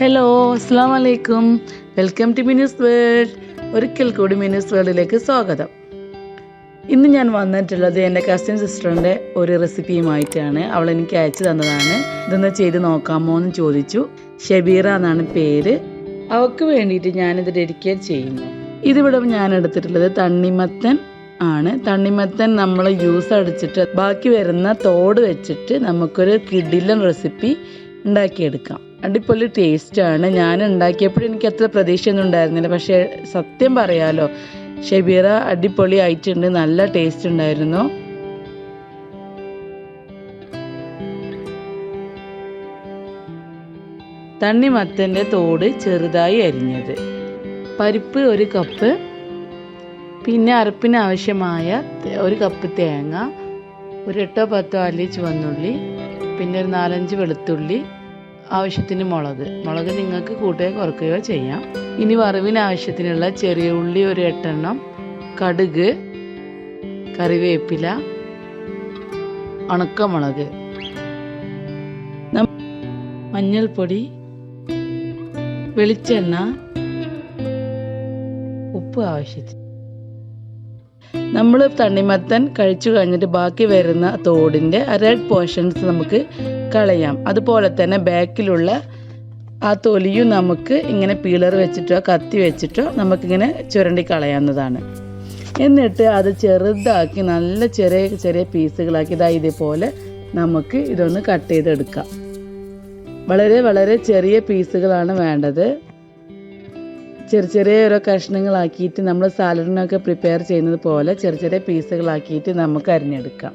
Hello, അസ്സലാമു അലൈക്കും. Welcome to Minu's world. ഒരിക്കൽ കൂടി മിനൂസ് വേൾഡിലേക്ക് സ്വാഗതം. ഇന്ന് ഞാൻ വന്നിട്ടുള്ളത് എൻ്റെ കസിൻ സിസ്റ്ററിൻ്റെ ഒരു റെസിപ്പിയുമായിട്ടാണ്. അവൾ എനിക്ക് അയച്ചു തന്നതാണ്. ഇതൊന്ന് ചെയ്ത് നോക്കാമോ എന്ന് ചോദിച്ചു. ഷബീറ എന്നാണ് പേര്. അവൾക്ക് വേണ്ടിയിട്ട് ഞാനിത് ഡെഡിക്കേറ്റ് ചെയ്യുന്നു. ഇതിവിടെ ഞാൻ എടുത്തിട്ടുള്ളത് തണ്ണിമത്തൻ ആണ്. തണ്ണിമത്തൻ നമ്മൾ ജ്യൂസ് അടിച്ചിട്ട് ബാക്കി വരുന്ന തോട് വെച്ചിട്ട് നമുക്കൊരു കിടിലൻ റെസിപ്പി ഉണ്ടാക്കിയെടുക്കാം. അടിപൊളി ടേസ്റ്റാണ്. ഞാൻ ഉണ്ടാക്കിയപ്പോഴും എനിക്ക് അത്ര പ്രതീക്ഷയൊന്നും ഉണ്ടായിരുന്നില്ല. പക്ഷേ സത്യം പറയാലോ, ഷബീറ അടിപൊളി ആയിട്ടുണ്ട്. നല്ല ടേസ്റ്റ് ഉണ്ടായിരുന്നു. തണ്ണിമത്തൻ്റെ തോട് ചെറുതായി അരിഞ്ഞത്, പരിപ്പ് 1 കപ്പ്, പിന്നെ അരപ്പിന് ആവശ്യമായ 1 കപ്പ് തേങ്ങ, ഒരു 8-10 അല്ലി ചുവന്നുള്ളി, പിന്നെ ഒരു 4-5 വെളുത്തുള്ളി, ആവശ്യത്തിന് മുളക് നിങ്ങൾക്ക് കൂട്ടുകയോ കുറയ്ക്കുകയോ ചെയ്യാം. ഇനി വറവിന് ആവശ്യത്തിനുള്ള ചെറിയ ഉള്ളി ഒരു 8 എണ്ണം, കടുക്, കറിവേപ്പില, ഉണക്കമുളക്, മഞ്ഞൾപ്പൊടി, വെളിച്ചെണ്ണ, ഉപ്പ് ആവശ്യത്തിന്. നമ്മൾ തണ്ണിമത്തൻ കഴിച്ചു കഴിഞ്ഞിട്ട് ബാക്കി വരുന്ന തോടിൻ്റെ റെഡ് പോർഷൻസ് നമുക്ക് കളയാം. അതുപോലെ തന്നെ ബാക്കിലുള്ള ആ തൊലിയും നമുക്ക് ഇങ്ങനെ പീലർ വെച്ചിട്ടോ കത്തി വെച്ചിട്ടോ നമുക്കിങ്ങനെ ചുരണ്ടി കളയാവുന്നതാണ്. എന്നിട്ട് അത് ചെറുതാക്കി നല്ല ചെറിയ ചെറിയ പീസുകളാക്കി ഇതേപോലെ നമുക്ക് ഇതൊന്ന് കട്ട് ചെയ്തെടുക്കാം. വളരെ വളരെ ചെറിയ പീസുകളാണ് വേണ്ടത്. ചെറിയ ഓരോ കഷ്ണങ്ങളാക്കിയിട്ട് നമ്മൾ സാലഡിനൊക്കെ പ്രിപ്പയർ ചെയ്യുന്നത് പോലെ ചെറിയ പീസുകളാക്കിയിട്ട് നമുക്ക് അരിഞ്ഞെടുക്കാം.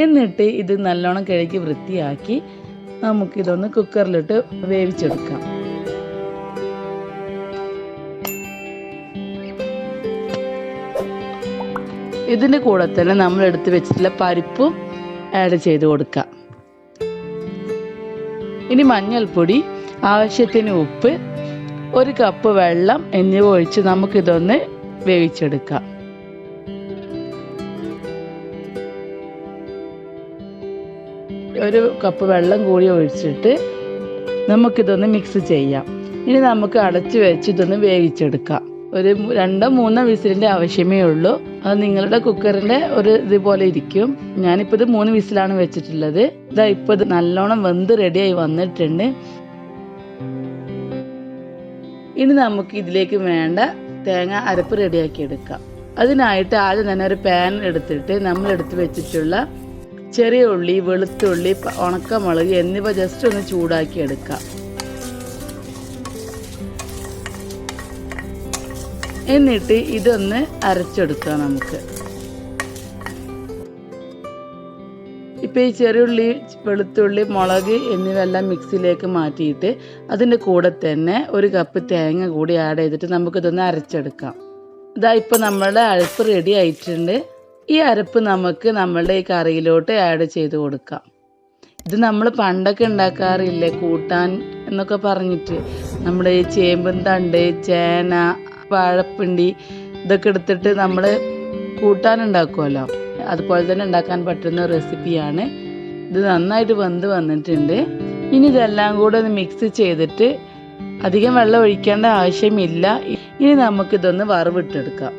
എന്നിട്ട് ഇത് നല്ലോണം കഴുകി വൃത്തിയാക്കി നമുക്കിതൊന്ന് കുക്കറിലിട്ട് വേവിച്ചെടുക്കാം. ഇതിൻ്റെ കൂടെ തന്നെ നമ്മൾ എടുത്ത് വെച്ചിട്ടുള്ള പരിപ്പും ആഡ് ചെയ്ത് കൊടുക്കാം. ഇനി മഞ്ഞൾപ്പൊടി, ആവശ്യത്തിന് ഉപ്പ്, 1 കപ്പ് വെള്ളം എന്നിവ ഒഴിച്ച് നമുക്കിതൊന്ന് വേവിച്ചെടുക്കാം. ഒരു കപ്പ് വെള്ളം കൂടി ഒഴിച്ചിട്ട് നമുക്കിതൊന്ന് മിക്സ് ചെയ്യാം. ഇനി നമുക്ക് അടച്ചു വെച്ച് ഇതൊന്ന് വേവിച്ചെടുക്കാം. ഒരു 2-3 വിസിലിൻ്റെ ആവശ്യമേ ഉള്ളൂ. അത് നിങ്ങളുടെ കുക്കറിൻ്റെ ഒരു ഇതുപോലെ ഇരിക്കും. ഞാനിപ്പോൾ ഇത് 3 വിസിലാണ് വെച്ചിട്ടുള്ളത്. ഇപ്പോൾ ഇത് നല്ലോണം വെന്ത് റെഡിയായി വന്നിട്ടുണ്ട്. ഇനി നമുക്ക് ഇതിലേക്ക് വേണ്ട തേങ്ങ അരപ്പ് റെഡിയാക്കി എടുക്കാം. അതിനായിട്ട് ആദ്യം തന്നെ ഒരു പാൻ എടുത്തിട്ട് നമ്മൾ എടുത്ത് വെച്ചിട്ടുള്ള ചെറിയ ഉള്ളി, വെളുത്തുള്ളി, ഉണക്കമുളക് എന്നിവ ജസ്റ്റ് ഒന്ന് ചൂടാക്കി എടുക്കാം. എന്നിട്ട് ഇതൊന്ന് അരച്ചെടുക്കാം. നമുക്ക് ഇപ്പോൾ ഈ ചെറിയുള്ളി, വെളുത്തുള്ളി, മുളക് എന്നിവയെല്ലാം മിക്സിയിലേക്ക് മാറ്റിയിട്ട് അതിൻ്റെ കൂടെ തന്നെ 1 കപ്പ് തേങ്ങ കൂടി ആഡ് ചെയ്തിട്ട് നമുക്കിതൊന്ന് അരച്ചെടുക്കാം. ഇപ്പോൾ നമ്മളുടെ അരപ്പ് റെഡി ആയിട്ടുണ്ട്. ഈ അരപ്പ് നമുക്ക് നമ്മളുടെ ഈ കറിയിലോട്ട് ആഡ് ചെയ്ത് കൊടുക്കാം. ഇത് നമ്മൾ പണ്ടൊക്കെ ഉണ്ടാക്കാറില്ലേ കൂട്ടാൻ എന്നൊക്കെ പറഞ്ഞിട്ട്, നമ്മുടെ ഈ ചേമ്പും തണ്ട്, ചേന, വാഴപ്പിണ്ടി ഇതൊക്കെ എടുത്തിട്ട് നമ്മൾ കൂട്ടാൻ ഉണ്ടാക്കുമല്ലോ, അതുപോലെ തന്നെ ഉണ്ടാക്കാൻ പറ്റുന്ന റെസിപ്പിയാണ്. ഇത് നന്നായിട്ട് വെന്ത് വന്നിട്ടുണ്ട്. ഇനി ഇതെല്ലാം കൂടെ ഒന്ന് മിക്സ് ചെയ്തിട്ട് അധികം വെള്ളം ഒഴിക്കേണ്ട ആവശ്യമില്ല. ഇനി നമുക്കിതൊന്ന് വറവിട്ടെടുക്കാം.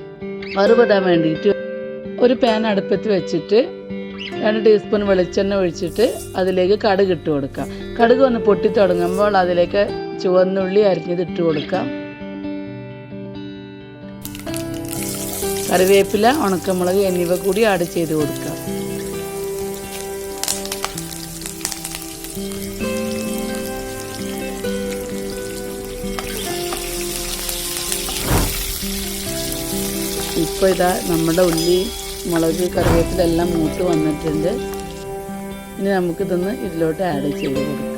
വറവിടാൻ വേണ്ടിയിട്ട് ഒരു പാൻ അടുപ്പത്ത് വെച്ചിട്ട് 2 ടീസ്പൂൺ വെളിച്ചെണ്ണ ഒഴിച്ചിട്ട് അതിലേക്ക് കടുക് ഇട്ട് കൊടുക്കാം. കടുക് ഒന്ന് പൊട്ടി തുടങ്ങുമ്പോൾ അതിലേക്ക് ചുവന്നുള്ളി അരിഞ്ഞത് ഇട്ട് കൊടുക്കാം. കറിവേപ്പില, ഉണക്കമുളക് എന്നിവ കൂടി ആഡ് ചെയ്ത് കൊടുക്കാം. ഇപ്പോൾ ഇതാ നമ്മുടെ ഉള്ളി, മുളക്, കറിവേപ്പില എല്ലാം മൂത്ത് വന്നിട്ടുണ്ട്. ഇനി നമുക്കിതൊന്ന് ഇതിലോട്ട് ആഡ് ചെയ്ത് കൊടുക്കാം.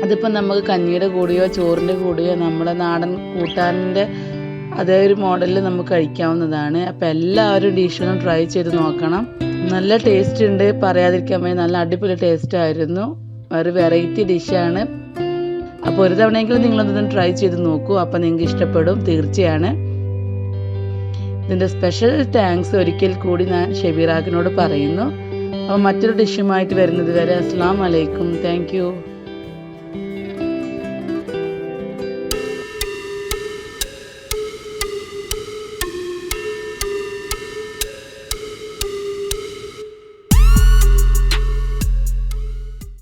അതിപ്പോൾ നമുക്ക് കഞ്ഞിയുടെ കൂടെയോ ചോറിൻ്റെ കൂടെയോ നമ്മുടെ നാടൻ കൂട്ടാനിൻ്റെ അതേ ഒരു മോഡലിൽ നമുക്ക് കഴിക്കാവുന്നതാണ്. അപ്പോൾ എല്ലാവരും ഡിഷൊന്നും ട്രൈ ചെയ്ത് നോക്കണം. നല്ല ടേസ്റ്റ് ഉണ്ട്, പറയാതിരിക്കാൻ വേണ്ടി നല്ല അടിപൊളി ടേസ്റ്റ് ആയിരുന്നു. ഒരു വെറൈറ്റി ഡിഷാണ്. അപ്പോൾ ഒരു തവണയെങ്കിലും നിങ്ങളൊന്നും ട്രൈ ചെയ്ത് നോക്കൂ. അപ്പോൾ നിങ്ങൾക്ക് ഇഷ്ടപ്പെടും തീർച്ചയാണ്. ഇതിൻ്റെ സ്പെഷ്യൽ താങ്ക്സ് ഒരിക്കൽ കൂടി ഞാൻ ഷെബീറാക്കിനോട് പറയുന്നു. അപ്പോൾ മറ്റൊരു ഡിഷുമായിട്ട് വരുന്നത് വരെ അസ്സലാമു അലൈക്കും. Thank you.